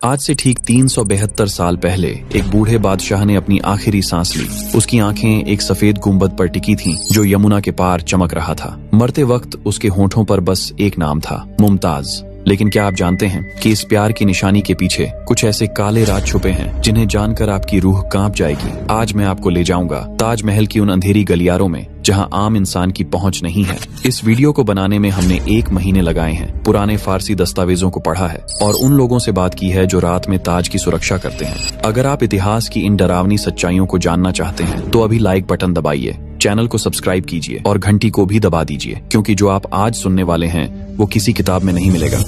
आज से ठीक 372 साल पहले एक बूढ़े बादशाह ने अपनी आखिरी सांस ली। उसकी आंखें एक सफेद गुंबद पर टिकी थीं, जो यमुना के पार चमक रहा था। मरते वक्त उसके होठों पर बस एक नाम था, मुमताज। लेकिन क्या आप जानते हैं कि इस प्यार की निशानी के पीछे कुछ ऐसे काले राज छुपे हैं जिन्हें जानकर आपकी रूह कांप जाएगी। आज मैं आपको ले जाऊंगा ताजमहल की उन अंधेरी गलियारों में जहां आम इंसान की पहुंच नहीं है। इस वीडियो को बनाने में हमने 1 महीने लगाए हैं, पुराने फारसी दस्तावेजों को पढ़ा है और उन लोगों से बात की है जो रात में ताज की सुरक्षा करते हैं। अगर आप इतिहास की इन डरावनी सच्चाइयों को जानना चाहते हैं तो अभी लाइक बटन दबाइए, चैनल को सब्सक्राइब कीजिए और घंटी को भी दबा दीजिए, क्योंकि जो आप आज सुनने वाले हैं वो किसी किताब में नहीं मिलेगा।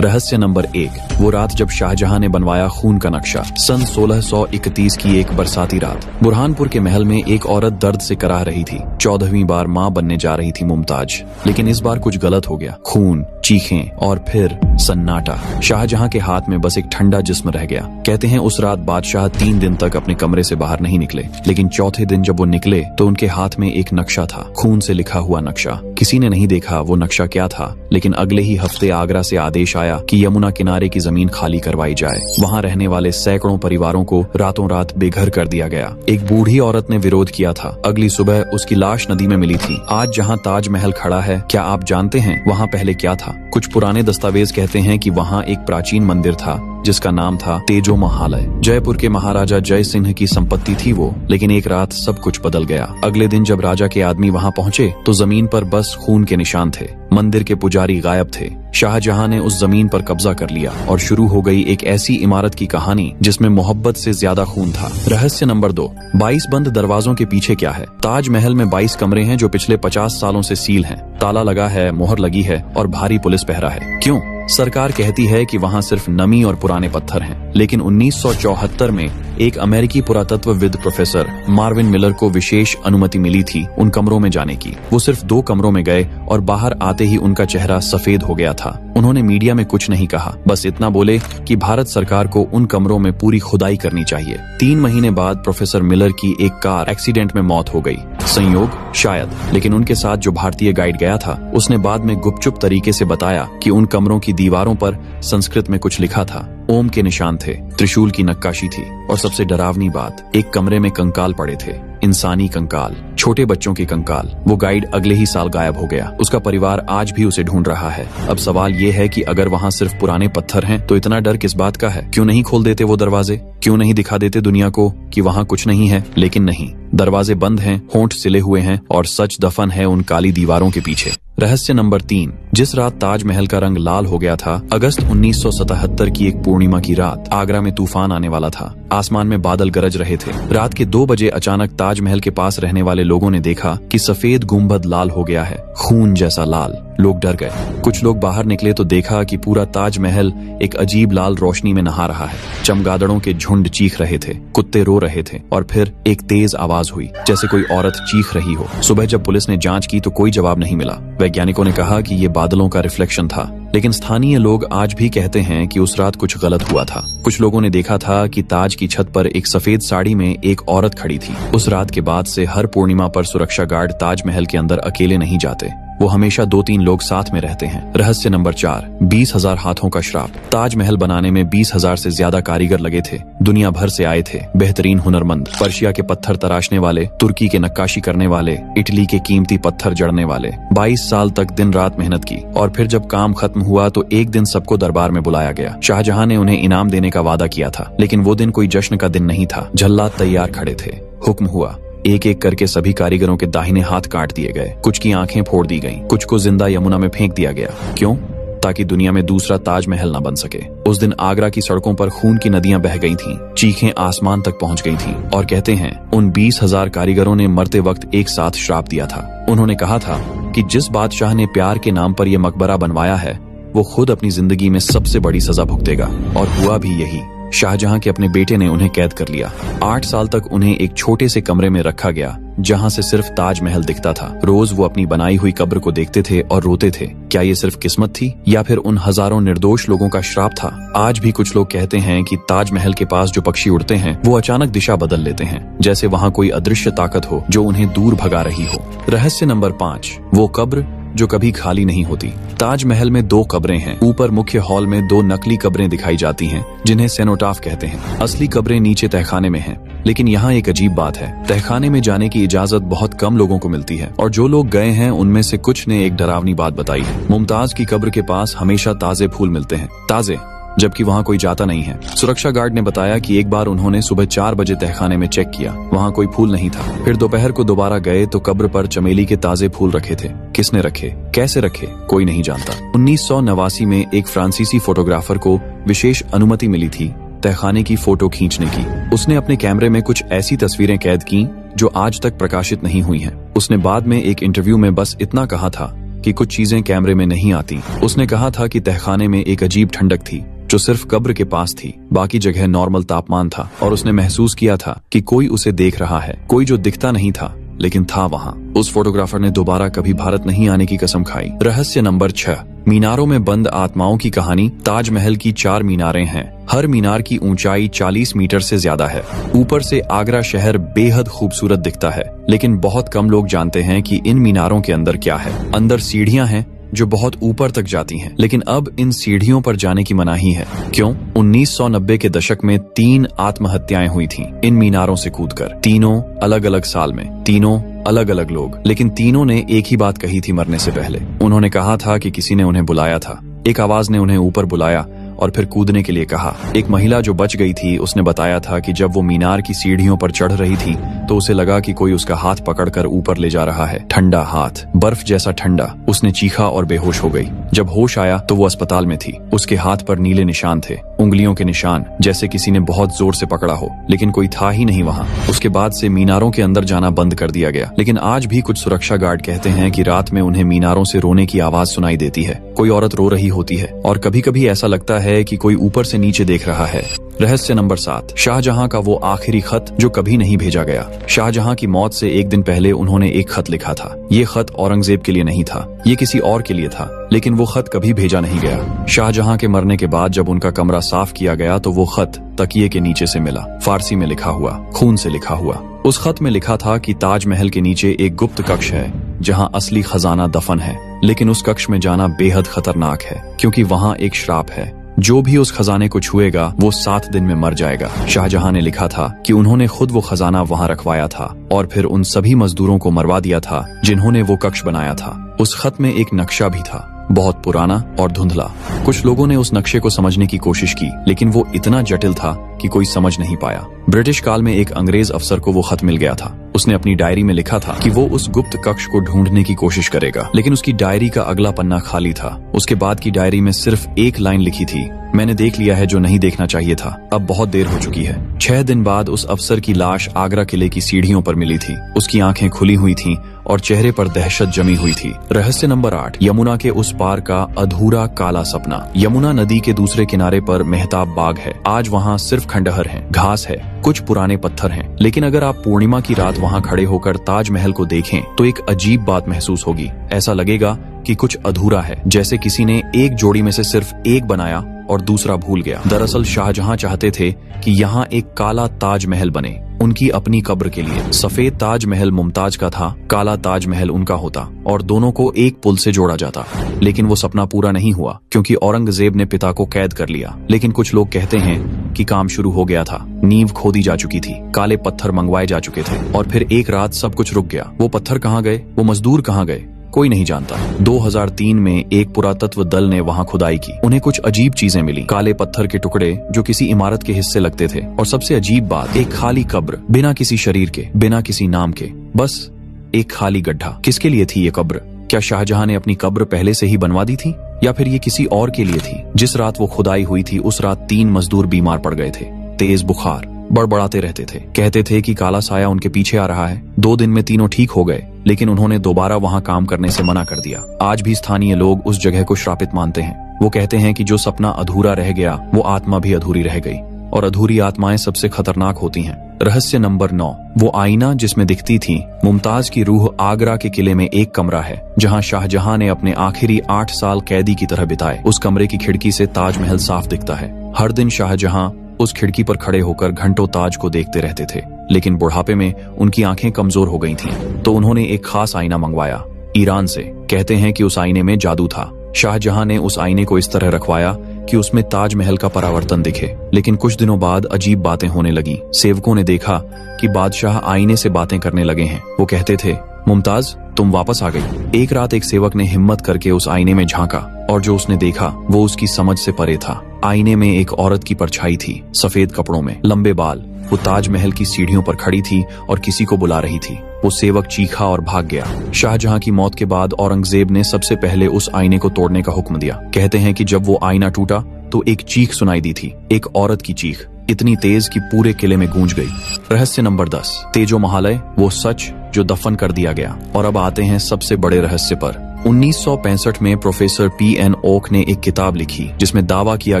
रहस्य नंबर 1, वो रात जब शाहजहां ने बनवाया खून का नक्शा। सन 1631 की एक बरसाती रात बुरहानपुर के महल में एक औरत दर्द से कराह रही थी। 14वीं बार मां बनने जा रही थी मुमताज। लेकिन इस बार कुछ गलत हो गया। खून, चीखें और फिर सन्नाटा। शाहजहां के हाथ में बस एक ठंडा जिस्म रह गया। कहते हैं उस रात बादशाह 3 दिन तक अपने कमरे से बाहर नहीं निकले। लेकिन चौथे दिन जब वो निकले तो उनके हाथ में एक नक्शा था, खून से लिखा हुआ नक्शा। किसी ने नहीं देखा वो नक्शा क्या था, लेकिन अगले ही हफ्ते आगरा से आदेश आया कि यमुना किनारे की जमीन खाली करवाई जाए। वहां रहने वाले सैकड़ों परिवारों को रातों रात बेघर कर दिया गया। एक बूढ़ी औरत ने विरोध किया था। अगली सुबह उसकी लाश नदी में मिली थी। आज जहां ताजमहल खड़ा है, क्या आप जानते हैं वहां पहले क्या था? कुछ पुराने दस्तावेज कहते हैं कि वहां एक प्राचीन मंदिर था जिसका नाम था तेजो महालय। जयपुर के महाराजा जय सिंह की संपत्ति थी वो। लेकिन एक रात सब कुछ बदल गया। अगले दिन जब राजा के आदमी वहां पहुंचे तो जमीन पर बस खून के निशान थे। मंदिर के पुजारी गायब थे। शाहजहां ने उस जमीन पर कब्जा कर लिया और शुरू हो गई एक ऐसी इमारत की कहानी जिसमें मोहब्बत से ज्यादा खून था। रहस्य नंबर 2, 22 बंद दरवाजों के पीछे क्या है? ताजमहल में 22 कमरे हैं जो पिछले 50 सालों से सील हैं। ताला लगा है, मोहर लगी है और भारी पुलिस पहरा है। क्यों? सरकार कहती है कि वहां सिर्फ नमी और पुराने पत्थर हैं। लेकिन 1974 में एक अमेरिकी पुरातत्वविद प्रोफेसर मार्विन मिलर को विशेष अनुमति मिली थी उन कमरों में जाने की। वो सिर्फ 2 कमरों में गए और बाहर आते ही उनका चेहरा सफेद हो गया था। उन्होंने मीडिया में कुछ नहीं कहा, बस इतना बोले कि भारत सरकार को उन कमरों में पूरी खुदाई करनी चाहिए। 3 महीने बाद प्रोफेसर मिलर की एक कार एक्सीडेंट में मौत हो गई। संयोग? शायद। लेकिन उनके साथ जो भारतीय गाइड गया था उसने बाद में गुपचुप तरीके से बताया कि उन कमरों की दीवारों पर संस्कृत में कुछ लिखा था। ओम के निशान थे, त्रिशूल की नक्काशी थी और सबसे डरावनी बात, एक कमरे में कंकाल पड़े थे, इंसानी कंकाल, छोटे बच्चों के कंकाल। वो गाइड अगले ही साल गायब हो गया। उसका परिवार आज भी उसे ढूंढ रहा है। अब सवाल ये है कि अगर वहाँ सिर्फ पुराने पत्थर हैं तो इतना डर किस बात का है? क्यों नहीं खोल देते वो दरवाजे? क्यों नहीं दिखा देते दुनिया को कि वहाँ कुछ नहीं है? लेकिन नहीं, दरवाजे बंद हैं, होंठ सिले हुए हैं और सच दफन है उन काली दीवारों के पीछे। रहस्य नंबर 3, जिस रात ताजमहल का रंग लाल हो गया था, अगस्त 1977 की एक पूर्णिमा की रात आगरा में तूफान आने वाला था। आसमान में बादल गरज रहे थे। रात के 2 बजे अचानक ताजमहल के पास रहने वाले लोगों ने देखा कि सफेद गुंबद लाल हो गया है, खून जैसा लाल। लोग डर गए। कुछ लोग बाहर निकले तो देखा कि पूरा ताजमहल एक अजीब लाल रोशनी में नहा रहा है। चमगादड़ों के झुंड चीख रहे थे, कुत्ते रो रहे थे और फिर एक तेज आवाज हुई जैसे कोई औरत चीख रही हो। सुबह जब पुलिस ने जांच की तो कोई जवाब नहीं मिला। वैज्ञानिकों ने कहा कि ये बादलों का रिफ्लेक्शन था। लेकिन स्थानीय लोग आज भी कहते हैं कि उस रात कुछ गलत हुआ था। कुछ लोगों ने देखा था कि ताज की छत पर एक सफेद साड़ी में एक औरत खड़ी थी। उस रात के बाद से हर पूर्णिमा पर सुरक्षा गार्ड ताजमहल के अंदर अकेले नहीं जाते। वो हमेशा 2-3 लोग साथ में रहते हैं। रहस्य नंबर 4, 20,000 हाथों का श्राप। ताजमहल बनाने में 20,000 से ज्यादा कारीगर लगे थे। दुनिया भर से आए थे बेहतरीन हुनरमंद, पर्शिया के पत्थर तराशने वाले, तुर्की के नक्काशी करने वाले, इटली के कीमती पत्थर जड़ने वाले। 22 साल तक दिन रात मेहनत की और फिर जब काम खत्म हुआ तो एक दिन सबको दरबार में बुलाया गया। शाहजहां ने उन्हें इनाम देने का वादा किया था, लेकिन वो दिन कोई जश्न का दिन नहीं था। जल्लाद तैयार खड़े थे। हुक्म हुआ, एक एक करके सभी कारीगरों के दाहिने हाथ काट दिए गए। कुछ की आंखें फोड़ दी गईं, कुछ को जिंदा यमुना में फेंक दिया गया। क्यों? ताकि दुनिया में दूसरा ताजमहल न बन सके। उस दिन आगरा की सड़कों पर खून की नदियां बह गई थीं, चीखें आसमान तक पहुंच गई थीं और कहते हैं उन 20,000 कारीगरों ने मरते वक्त एक साथ श्राप दिया था। उन्होंने कहा था कि जिस बादशाह ने प्यार के नाम पर यह मकबरा बनवाया है वो खुद अपनी जिंदगी में सबसे बड़ी सजा भुगतेगा। और हुआ भी यही। शाहजहां के अपने बेटे ने उन्हें कैद कर लिया। 8 साल तक उन्हें एक छोटे से कमरे में रखा गया जहां से सिर्फ ताजमहल दिखता था। रोज वो अपनी बनाई हुई कब्र को देखते थे और रोते थे। क्या ये सिर्फ किस्मत थी या फिर उन हजारों निर्दोष लोगों का श्राप था? आज भी कुछ लोग कहते हैं कि ताजमहल के पास जो पक्षी उड़ते हैं वो अचानक दिशा बदल लेते हैं, जैसे वहां कोई अदृश्य ताकत हो जो उन्हें दूर भगा रही हो। रहस्य नंबर 5, वो कब्र जो कभी खाली नहीं होती। ताजमहल में 2 कब्रें हैं। ऊपर मुख्य हॉल में 2 नकली कब्रें दिखाई जाती हैं, जिन्हें सेनोटाफ कहते हैं। असली कब्रें नीचे तहखाने में हैं। लेकिन यहाँ एक अजीब बात है, तहखाने में जाने की इजाजत बहुत कम लोगों को मिलती है, और जो लोग गए हैं उनमें से कुछ ने एक डरावनी बात बताई है। मुमताज की कब्र के पास हमेशा ताजे फूल मिलते हैं, ताजे, जबकि वहाँ कोई जाता नहीं है। सुरक्षा गार्ड ने बताया कि एक बार उन्होंने सुबह 4 बजे तहखाने में चेक किया, वहाँ कोई फूल नहीं था। फिर दोपहर को दोबारा गए तो कब्र पर चमेली के ताजे फूल रखे थे। किसने रखे, कैसे रखे, कोई नहीं जानता। 1989 में एक फ्रांसीसी फोटोग्राफर को विशेष अनुमति मिली थी तहखाने की फोटो खींचने की। उसने अपने कैमरे में कुछ ऐसी तस्वीरें कैद की जो आज तक प्रकाशित नहीं हुई हैं। उसने बाद में एक इंटरव्यू में बस इतना कहा था कि कुछ चीजें कैमरे में नहीं आती। उसने कहा था कि तहखाने में एक अजीब ठंडक थी जो सिर्फ कब्र के पास थी, बाकी जगह नॉर्मल तापमान था, और उसने महसूस किया था कि कोई उसे देख रहा है, कोई जो दिखता नहीं था लेकिन था वहाँ। उस फोटोग्राफर ने दोबारा कभी भारत नहीं आने की कसम खाई। रहस्य नंबर 6, मीनारों में बंद आत्माओं की कहानी। ताजमहल की 4 मीनारें हैं। हर मीनार की ऊंचाई 40 मीटर से ज्यादा है। ऊपर से आगरा शहर बेहद खूबसूरत दिखता है, लेकिन बहुत कम लोग जानते हैं कि इन मीनारों के अंदर क्या है। अंदर सीढ़ियां हैं जो बहुत ऊपर तक जाती हैं, लेकिन अब इन सीढ़ियों पर जाने की मनाही है। क्यों? 1990 के दशक में 3 आत्महत्याएं हुई थीं इन मीनारों से कूदकर। तीनों अलग अलग साल में, तीनों अलग अलग लोग, लेकिन तीनों ने एक ही बात कही थी मरने से पहले। उन्होंने कहा था कि किसी ने उन्हें बुलाया था, एक आवाज ने उन्हें ऊपर बुलाया और फिर कूदने के लिए कहा। एक महिला जो बच गई थी, उसने बताया था कि जब वो मीनार की सीढ़ियों पर चढ़ रही थी तो उसे लगा कि कोई उसका हाथ पकड़कर ऊपर ले जा रहा है। ठंडा हाथ, बर्फ जैसा ठंडा। उसने चीखा और बेहोश हो गई। जब होश आया तो वो अस्पताल में थी। उसके हाथ पर नीले निशान थे, उंगलियों के निशान, जैसे किसी ने बहुत जोर से पकड़ा हो, लेकिन कोई था ही नहीं वहाँ। उसके बाद से मीनारों के अंदर जाना बंद कर दिया गया, लेकिन आज भी कुछ सुरक्षा गार्ड कहते हैं कि रात में उन्हें मीनारों से रोने की आवाज सुनाई देती है। कोई औरत रो रही होती है, और कभी कभी ऐसा लगता है कि कोई ऊपर से नीचे देख रहा है। रहस्य नंबर 7, शाहजहां का वो आखिरी खत जो कभी नहीं भेजा गया। शाहजहां की मौत से एक दिन पहले उन्होंने एक खत लिखा था। ये खत औरंगजेब के लिए नहीं था, ये किसी और के लिए था, लेकिन वो खत कभी भेजा नहीं गया। शाहजहां के मरने के बाद जब उनका कमरा साफ किया गया तो वो खत तकिए के नीचे से मिला, फारसी में लिखा हुआ, खून से लिखा हुआ। उस खत में लिखा था कि ताजमहल के नीचे एक गुप्त कक्ष है जहां असली खजाना दफन है, लेकिन उस कक्ष में जाना बेहद खतरनाक है क्योंकि वहां एक श्राप है। जो भी उस खजाने को छुएगा वो 7 दिन में मर जाएगा। शाहजहां ने लिखा था कि उन्होंने खुद वो खजाना वहां रखवाया था और फिर उन सभी मजदूरों को मरवा दिया था जिन्होंने वो कक्ष बनाया था। उस खत में एक नक्शा भी था, बहुत पुराना और धुंधला। कुछ लोगों ने उस नक्शे को समझने की कोशिश की, लेकिन वो इतना जटिल था कि कोई समझ नहीं पाया। ब्रिटिश काल में एक अंग्रेज अफसर को वो खत मिल गया था। उसने अपनी डायरी में लिखा था कि वो उस गुप्त कक्ष को ढूंढने की कोशिश करेगा, लेकिन उसकी डायरी का अगला पन्ना खाली था। उसके बाद की डायरी में सिर्फ एक लाइन लिखी थी, मैंने देख लिया है जो नहीं देखना चाहिए था, अब बहुत देर हो चुकी है। 6 दिन बाद उस अफसर की लाश आगरा किले की सीढ़ियों पर मिली थी। उसकी आंखें खुली हुई थीं और चेहरे पर दहशत जमी हुई थी। रहस्य नंबर 8, यमुना के उस पार का अधूरा काला सपना। यमुना नदी के दूसरे किनारे पर मेहताब बाग है। आज वहाँ सिर्फ खंडहर है, घास है, कुछ पुराने पत्थर हैं, लेकिन अगर आप पूर्णिमा की रात वहाँ खड़े होकर ताजमहल को देखें तो एक अजीब बात महसूस होगी। ऐसा लगेगा कि कुछ अधूरा है, जैसे किसी ने एक जोड़ी में से सिर्फ एक बनाया और दूसरा भूल गया। दरअसल शाहजहां चाहते थे कि यहाँ एक काला ताजमहल बने, उनकी अपनी कब्र के लिए। सफेद ताजमहल मुमताज का था, काला ताजमहल उनका होता और दोनों को एक पुल से जोड़ा जाता। लेकिन वो सपना पूरा नहीं हुआ क्योंकि औरंगजेब ने पिता को कैद कर लिया। लेकिन कुछ लोग कहते हैं कि काम शुरू हो गया था, नींव खोदी जा चुकी थी, काले पत्थर मंगवाए जा चुके थे और फिर एक रात सब कुछ रुक गया। वो पत्थर कहाँ गए, वो मजदूर कहाँ गए, कोई नहीं जानता। 2003 में एक पुरातत्व दल ने वहां खुदाई की। उन्हें कुछ अजीब चीजें मिली, काले पत्थर के टुकड़े जो किसी इमारत के हिस्से लगते थे, और सबसे अजीब बात, एक खाली कब्र, बिना किसी शरीर के, बिना किसी नाम के, बस एक खाली गड्ढा। किसके लिए थी ये कब्र? क्या शाहजहां ने अपनी कब्र पहले से ही बनवा दी थी या फिर ये किसी और के लिए थी? जिस रात वो खुदाई हुई थी उस रात 3 मजदूर बीमार पड़ गए थे। तेज बुखार, बड़बड़ाते रहते थे, कहते थे कि काला साया उनके पीछे आ रहा है। 2 दिन में तीनों ठीक हो गए, लेकिन उन्होंने दोबारा वहां काम करने से मना कर दिया। आज भी स्थानीय लोग उस जगह को श्रापित मानते हैं। वो कहते हैं कि जो सपना अधूरा रह गया वो आत्मा भी अधूरी रह गई, और अधूरी आत्माएं सबसे खतरनाक होती हैं। रहस्य नंबर 9, वो आईना जिसमें दिखती थी मुमताज की रूह। आगरा के किले में एक कमरा है जहां शाहजहां ने अपने आखिरी 8 साल कैदी की तरह बिताए। उस कमरे की खिड़की से ताजमहल साफ दिखता है। हर दिन शाहजहां उस खिड़की पर खड़े होकर घंटों ताज को देखते रहते थे, लेकिन बुढ़ापे में उनकी आंखें कमजोर हो गई थीं, तो उन्होंने एक खास आईना मंगवाया। ईरान से। कहते हैं कि उस आईने में जादू था। शाहजहां ने उस आईने को इस तरह रखवाया कि उसमें ताजमहल का परावर्तन दिखे। लेकिन कुछ दिनों बाद अजीब बातें होने लगी। सेवकों ने देखा कि बादशाह आईने से बातें करने लगे हैं। वो कहते थे, मुमताज तुम वापस आ गई। एक रात एक सेवक ने हिम्मत करके उस आईने में झांका और जो उसने देखा वो उसकी समझ से परे था। आईने में एक औरत की परछाई थी, सफेद कपड़ों में, लंबे बाल। वो ताजमहल की सीढ़ियों पर खड़ी थी और किसी को बुला रही थी। वो सेवक चीखा और भाग गया। शाहजहां की मौत के बाद औरंगजेब ने सबसे पहले उस आईने को तोड़ने का हुक्म दिया। कहते हैं कि जब वो आईना टूटा तो एक चीख सुनाई दी थी, एक औरत की चीख, इतनी तेज कि पूरे किले में गूंज गई। रहस्य नंबर 10, तेजो महालय, वो सच जो दफन कर दिया गया। और अब आते हैं सबसे बड़े रहस्य पर। 1965 में प्रोफेसर P.N. ओक ने एक किताब लिखी जिसमें दावा किया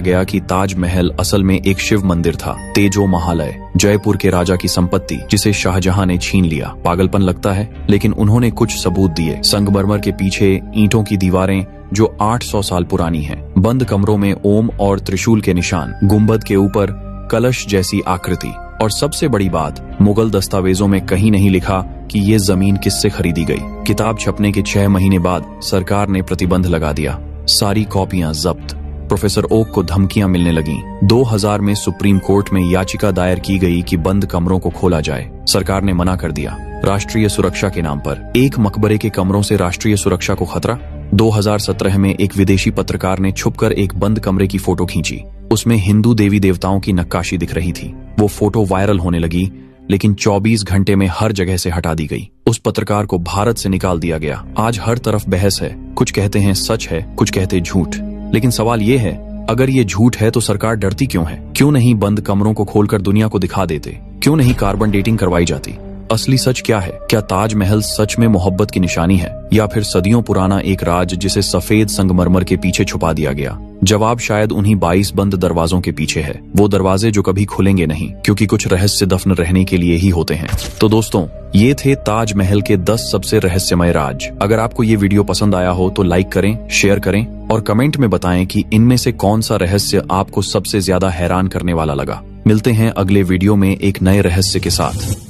गया कि ताजमहल असल में एक शिव मंदिर था, तेजो महालय, जयपुर के राजा की संपत्ति जिसे शाहजहां ने छीन लिया। पागलपन लगता है, लेकिन उन्होंने कुछ सबूत दिए। संगमरमर के पीछे ईंटों की दीवारें जो 800 साल पुरानी हैं, बंद कमरों में ओम और त्रिशूल के निशान, गुंबद के ऊपर कलश जैसी आकृति, और सबसे बड़ी बात, मुगल दस्तावेजों में कहीं नहीं लिखा कि ये जमीन किससे खरीदी गई। किताब छपने के 6 महीने बाद सरकार ने प्रतिबंध लगा दिया, सारी कॉपियां जब्त। प्रोफेसर ओक को धमकियां मिलने लगीं। 2000 में सुप्रीम कोर्ट में याचिका दायर की गई कि बंद कमरों को खोला जाए। सरकार ने मना कर दिया। राष्ट्रीय सुरक्षा के नाम पर एक मकबरे के कमरों से राष्ट्रीय सुरक्षा को खतरा। 2017 में एक विदेशी पत्रकार ने छुपकर एक बंद कमरे की फोटो खींची। उसमें हिंदू देवी देवताओं की नक्काशी दिख रही थी। वो फोटो वायरल होने लगी, लेकिन 24 घंटे में हर जगह से हटा दी गई। उस पत्रकार को भारत से निकाल दिया गया। आज हर तरफ बहस है, कुछ कहते हैं सच है, कुछ कहते झूठ। लेकिन सवाल ये है, अगर ये झूठ है तो सरकार डरती क्यों है? क्यों नहीं बंद कमरों को खोलकर दुनिया को दिखा देते? क्यों नहीं कार्बन डेटिंग करवाई जाती? असली सच क्या है? क्या ताजमहल सच में मोहब्बत की निशानी है, या फिर सदियों पुराना एक राज जिसे सफेद संगमरमर के पीछे छुपा दिया गया? जवाब शायद उन्हीं 22 बंद दरवाजों के पीछे है, वो दरवाजे जो कभी खुलेंगे नहीं, क्योंकि कुछ रहस्य दफन रहने के लिए ही होते हैं। तो दोस्तों, ये थे ताजमहल के 10 सबसे रहस्यमय राज। अगर आपको ये वीडियो पसंद आया हो तो लाइक करें, शेयर करें और कमेंट में बताएं कि इनमें से कौन सा रहस्य आपको सबसे ज्यादा हैरान करने वाला लगा। मिलते हैं अगले वीडियो में एक नए रहस्य के साथ।